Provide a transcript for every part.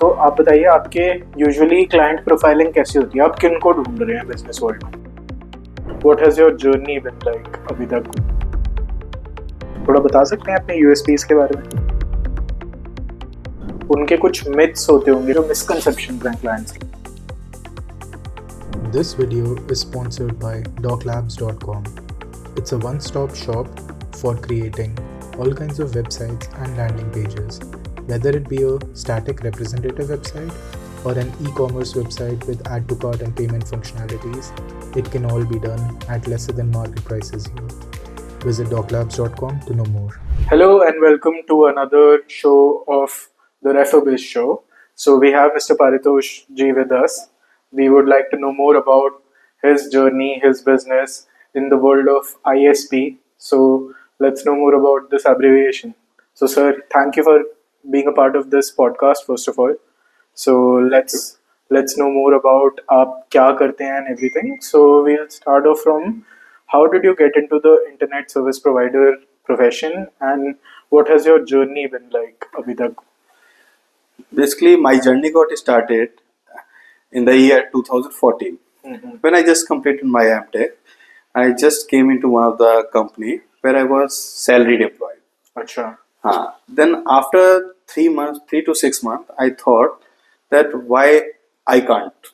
तो आप बताइए आपके यूजुअली क्लाइंट प्रोफाइलिंग कैसी होती है? आप किन को ढूंढ रहे हैं बिजनेस वर्ल्ड में? What has your journey been like अभी तक? थोड़ा बता सकते हैं अपने यूएसपीज के बारे में? उनके कुछ मिथ्स होते होंगे जो मिसकंसेप्शन हैं क्लाइंट्स के। This video is sponsored by doclabs.com. It's a one-stop shop for creating all kinds of websites and landing pages, whether it be a static representative website or an e-commerce website with add to cart and payment functionalities. It can all be done at lesser than market prices here. Visit doclabs.com to know more. Hello and welcome to another show of the RefoBiz show. So we have Mr. Paritosh G with us. We would like to know more about his journey, his business in the world of ISP. So let's know more about this abbreviation. So sir, thank you for being a part of this podcast first of all. So let's know more about आप क्या करते हैं and everything. So we'll start off from how did you get into the internet service provider profession and what has your journey been like अभी तक? Basically, my journey got started in the year 2014 when I just completed my MTech. I just came into one of the company where I was salary deployed. अच्छा. Then after 3 to 6 months, I thought that why I can't.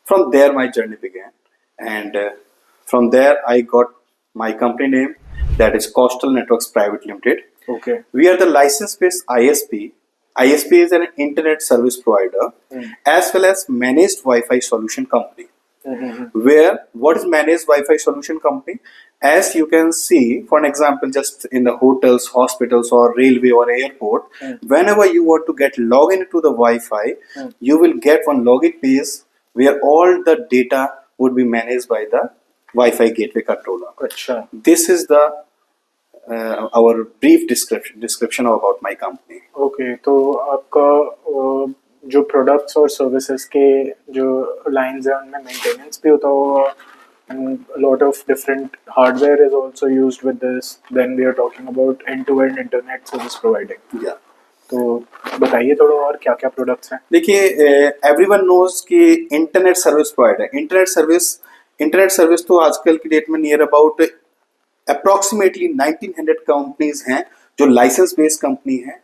From there, my journey began, and from there I got my company name, that is Coastal Networks Private Limited. Okay. We are the license-based ISP. ISP is an internet service provider as well as managed Wi-Fi solution company. Where what is managed Wi-Fi solution company? As you can see, for an example, just in the hotels, hospitals, or railway or airport, whenever you want to get login into the Wi-Fi, you will get one login page where all the data would be managed by the Wi-Fi gateway controller. अच्छा. This is the our brief description about my company. Okay, तो आपका जो products और services के जो lines हैं उनमें maintenance भी होता होगा and a lot of different hardware is also used with this. Then we are talking about end-to-end internet service providing. Yeah. तो बताइए थोड़ा और क्या क्या प्रोडक्ट्स हैं? देखिए, एवरीवन नोज कि internet service provider internet service तो आजकल की डेट में नियर अबाउट अप्रोक्सीमेटली 1900 कंपनीज हैं जो लाइसेंस बेस्ड कंपनी है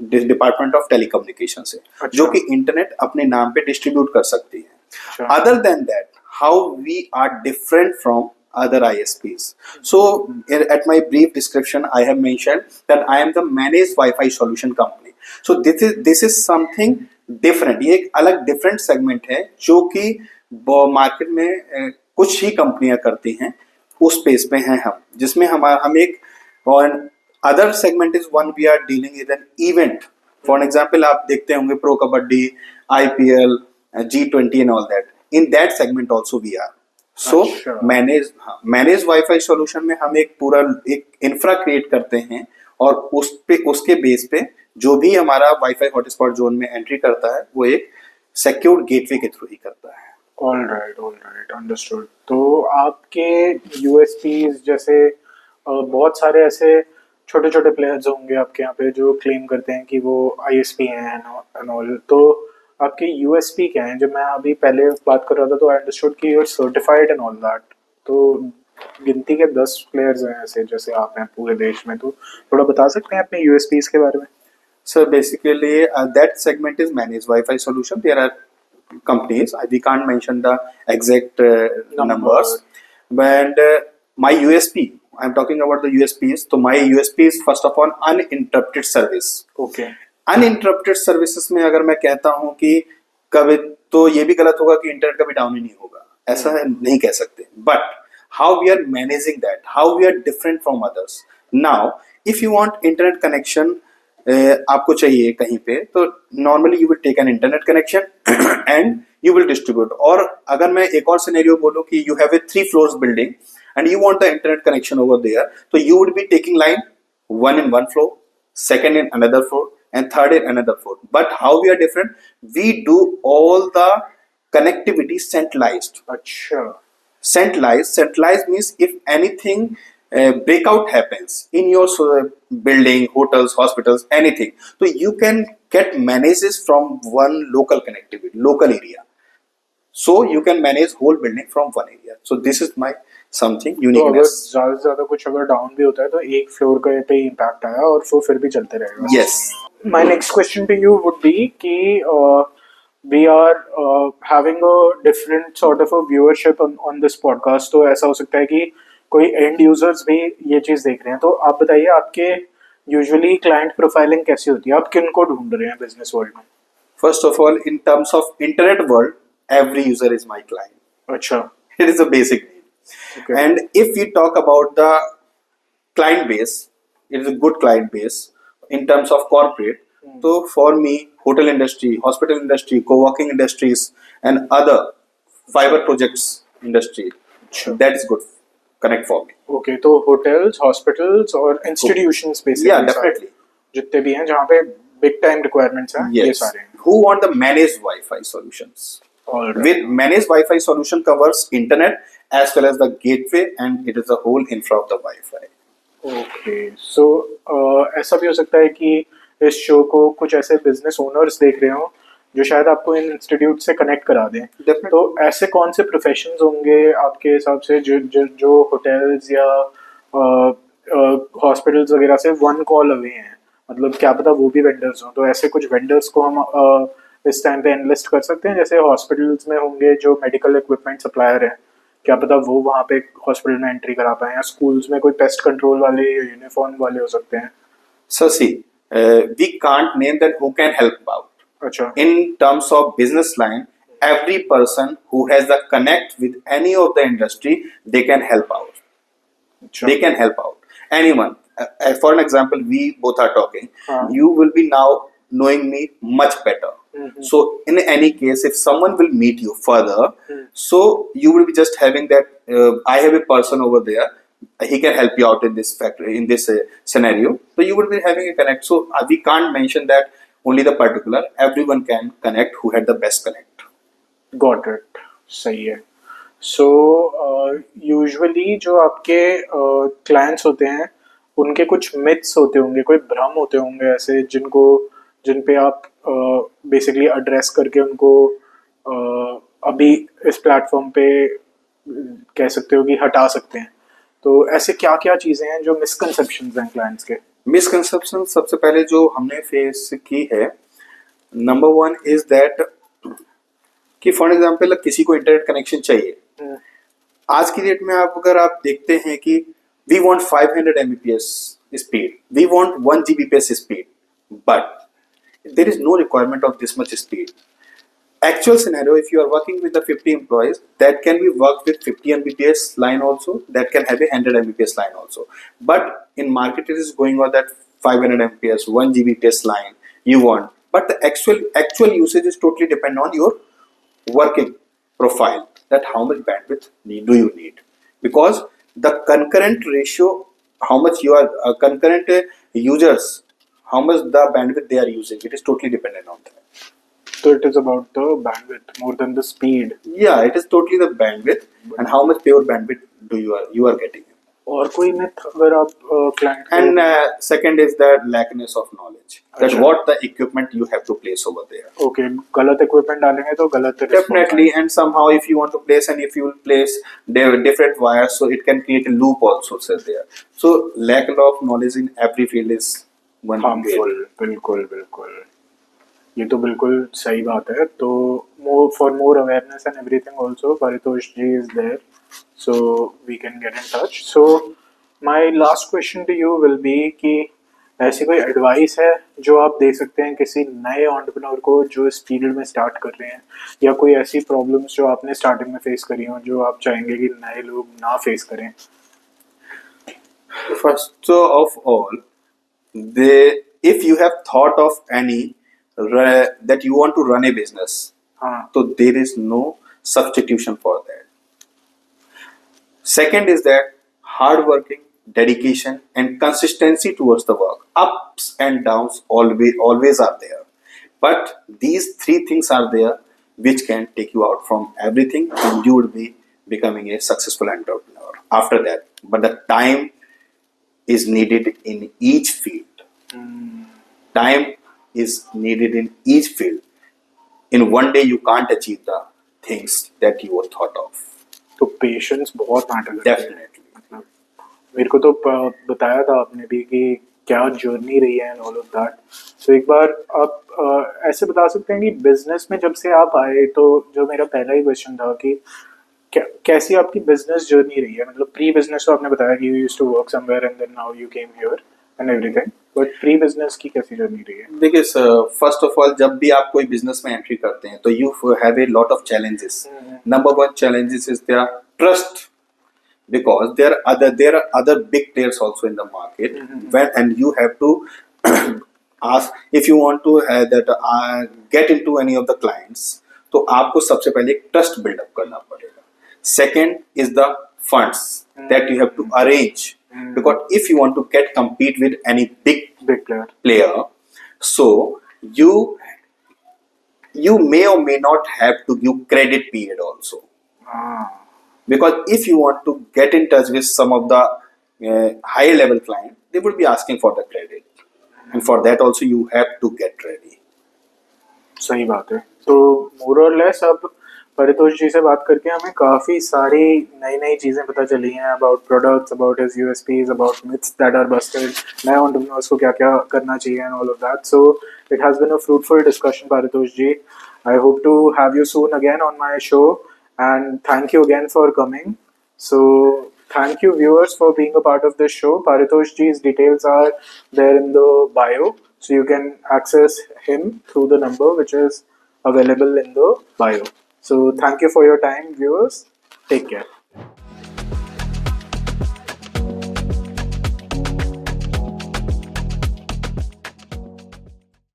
डिपार्टमेंट ऑफ टेलीकम्युनिकेशन से, जो कि इंटरनेट अपने नाम पे डिस्ट्रीब्यूट कर सकती है. Other than that, how we are different from other ISPs. So at my brief description I have mentioned that I am the managed Wi-Fi solution company. So this is something different. ये एक अलग different segment है जो कि market में कुछ ही कंपनियां करती हैं. उस स्पेस पे हैं हम, जिसमें हम एक और other segment is one we are dealing with an event. For example आप देखते होंगे pro kabaddi, IPL, G20 and all that. In that segment also we are. So manage wifi solution में हम एक पूरा एक इंफ्रा क्रिएट करते हैं और उसके बेस पे जो भी हमारा वाईफाई हॉटस्पॉट जोन में एंट्री करता है वो एक सिक्योर्ड गेटवे के थ्रू ही करता है. All right, understood. तो आपके यूएसपीज जैसे बहुत सारे ऐसे छोटे छोटे प्लेयर्स होंगे आपके यहाँ पे जो क्लेम करते हैं कि वो ISP हैं एंड ऑल. तो आपके यूएसपी क्या हैं? जब मैं अभी पहले बात कर रहा था तो आई अंडरस्टूड कि you are certified and all that. तो गिनती के 10 प्लेयर्स हैं ऐसे जैसे आप हैं पूरे देश में. तो थोड़ा बता सकते हैं अपने यूएसपीज के बारे में? Sir basically that segment is manage wifi solution. There are companies. We can't mention the exact numbers. And my USP, I'm talking about the USPs. So my USP is first of all uninterrupted service. Okay. Uninterrupted services में अगर मैं कहता हूँ कि कभी तो ये भी गलत होगा कि इंटरनेट कभी डाउन ही नहीं होगा, ऐसा नहीं कह सकते. But how we are managing that, how we are different from others. Now, if you want internet connection आपको चाहिए कहीं पे, तो normally you will take an internet connection and you will distribute. और अगर मैं एक और सिनेरियो बोलूं कि you have a 3 floors building and you want the internet connection over there, तो you would be taking line one in one floor, second in another floor and third in another floor. But how we are different, we do all the connectivity centralised. अच्छा. Centralized means if anything breakout happens in your building, hotels, hospitals, anything. So you can get manages from one local connectivity, local area. So you can manage whole building from one area. So this is my something तो अगर uniqueness. ज्यादा से ज्यादा कुछ अगर down भी होता है तो एक फ्लोर पे ही इम्पैक्ट आया और वो फिर भी चलते रहेगा. Yes. My next question to you would be कि we are having a different sort of a viewership on this podcast. तो ऐसा हो सकता है कि कोई एंड यूजर्स भी ये चीज देख रहे हैं. तो आप बताइए आपके यूजुअली क्लाइंट प्रोफाइलिंग कैसी होती है, आप किन को ढूंढ रहे हैं बिजनेस वर्ल्ड में? First of all, in terms of internet world, every user is my client. अच्छा. It is a basic need. Okay. And if we talk about the client base, it is a good client base in terms of corporate. So for me, hotel industry, hospital industry, co-working industries, and other fiber projects industry, Sure. that is good connect for me. Okay, तो hotels, hospitals और institutions basically Yeah, definitely. जितने भी हैं जहाँ पे big time requirements हैं, ये Yes. सारे हैं. Who want the managed Wi-Fi solutions? All right. With managed Wi-Fi solution covers internet as well as the gateway, and it is the whole infra of the Wi-Fi. Okay, so ऐसा भी हो सकता है कि इस show को कुछ ऐसे बिजनेस ओनर्स देख रहे हो जो शायद आपको इन इंस्टीट्यूट से कनेक्ट करा दें. Definitely. तो ऐसे कौन से प्रोफेशंस होंगे आपके हिसाब से जो होटल्स या हॉस्पिटल्स वगैरह से वन कॉल अवे हैं, मतलब क्या पता वो भी वेंडर्स हों. तो ऐसे कुछ वेंडर्स को हम इस टाइम पे एनलिस्ट कर सकते हैं. जैसे हॉस्पिटल्स में होंगे जो मेडिकल इक्विपमेंट सप्लायर है, क्या पता वो वहाँ पे हॉस्पिटल में एंट्री करा पाए, या स्कूल्स में कोई पेस्ट कंट्रोल वाले या यूनिफॉर्म वाले हो सकते हैं. So see, we can't name that who can help out. अच्छा. In terms of business line, every person who has the connect with any of the industry, they can help out. अच्छा. They can help out. Anyone. For an example, we both are talking. हाँ. You will be now knowing me much better. So in any case, if someone will meet you further, so you will be just having that. I have a person over there. He can help you out in this factory, in this scenario. So you will be having a connect. So we can't mention that only the particular. Everyone can connect who had the best connect. Got it. सही है. So usually जो आपके clients होते हैं उनके कुछ myths होते होंगे, कोई भ्रम होते होंगे ऐसे जिन पे आप बेसिकली एड्रेस करके उनको अभी इस प्लेटफॉर्म पे कह सकते हो कि हटा सकते हैं. तो ऐसे क्या क्या चीज़ें हैं जो मिसकंसेप्शंस हैं क्लाइंट्स के? मिसकंसेप्शन सबसे पहले जो हमने फेस की है, नंबर वन इज दैट कि फॉर एग्जांपल किसी को इंटरनेट कनेक्शन चाहिए. आज की डेट में अगर आप देखते हैं कि we want 500 Mbps speed, we want 1 Gbps speed, but there is no requirement of this much speed. Actual scenario, if you are working with the 50 employees, that can be worked with 50 Mbps line also, that can have a 100 Mbps line also. But in market it is going on that 500 Mbps, 1 Gbps line you want. But the actual usage is totally depend on your working profile, that how much bandwidth do you need. Because the concurrent ratio, how much you are concurrent users, how much the bandwidth they are using, it is totally dependent on that. So it is about the bandwidth more than the speed. Yeah, it is totally the bandwidth and how much pure bandwidth you are getting. और कोई myth अगर आप client को- And second is the lackness of knowledge, that अच्छा. what the equipment you have to place over there. Okay, गलत equipment डालेंगे तो गलत response Definitely, and somehow if you want to place and if you will place different wires, so it can create a loop also sir, there. So lack of knowledge in every field is one harmful. बिल्कुल बिल्कुल, ये तो बिल्कुल सही बात है. तो for more awareness and everything also Paritosh ji is there, so we can get in touch. So my last question to you will be कि ऐसी कोई एडवाइस है जो आप दे सकते हैं किसी नए एंटरप्रेन्योर को जो इस फील्ड में स्टार्ट कर रहे हैं, या कोई ऐसी प्रॉब्लम्स जो आपने स्टार्टिंग में फेस करी हो जो आप चाहेंगे कि नए लोग ना फेस करें? First of all, if you have thought of any that you want to run a business, हाँ. so there is no substitution for that. Second is that hard working, dedication, and consistency towards the work. Ups and downs always are there, but these three things are there which can take you out from everything, and you would be becoming a successful entrepreneur after that. But the time is needed in each field. Time is needed in each field. In one day you can't achieve the things that you were thought of. तो patience बहुत matter करता है. Definitely. मतलब मेरे को तो बताया था आपने भी कि क्या जर्नी रही है एंड ऑल ऑफ दैट. तो एक बार आप ऐसे बता सकते हैं कि बिजनेस में जब से आप आए, तो जो मेरा पहला ही क्वेश्चन था कि कैसी आपकी बिजनेस जर्नी रही है. मतलब प्री बिजनेस तो आपने बताया कि you used to work somewhere and then now you came here and everything, but pre business की कैसी जर्नी रही है? देखिए फर्स्ट ऑफ ऑल जब भी आप कोई बिजनेस में एंट्री करते हैं तो you have a lot of challenges. Number one challenges is their trust, because there are other big players also in the market. And you have to ask if you want to get into any of the clients, तो आपको सबसे पहले एक trust buildup करना पड़ेगा. Second is the funds that you have to arrange, because if you want to compete with any big player, so you may or may not have to give credit period also. Because if you want to get in touch with some of the higher level client, they would be asking for the credit, and for that also you have to get ready. सही बात है. तो मोर और less अब परितोष जी से बात करके हमें काफ़ी सारी नई नई चीज़ें पता चली हैं about products, about his USPs, about myths that are busted, नए एंटरप्रेन्योर्स को क्या क्या करना चाहिए and all of that. So it has been a fruitful discussion Paritosh ji. I hope to have you soon again on my show and thank you again for coming. So thank you viewers for being a part of this show. Paritosh ji's details are there in the bio, so you can access him through the number which is available in the bio. So thank you for your time, viewers. Take care.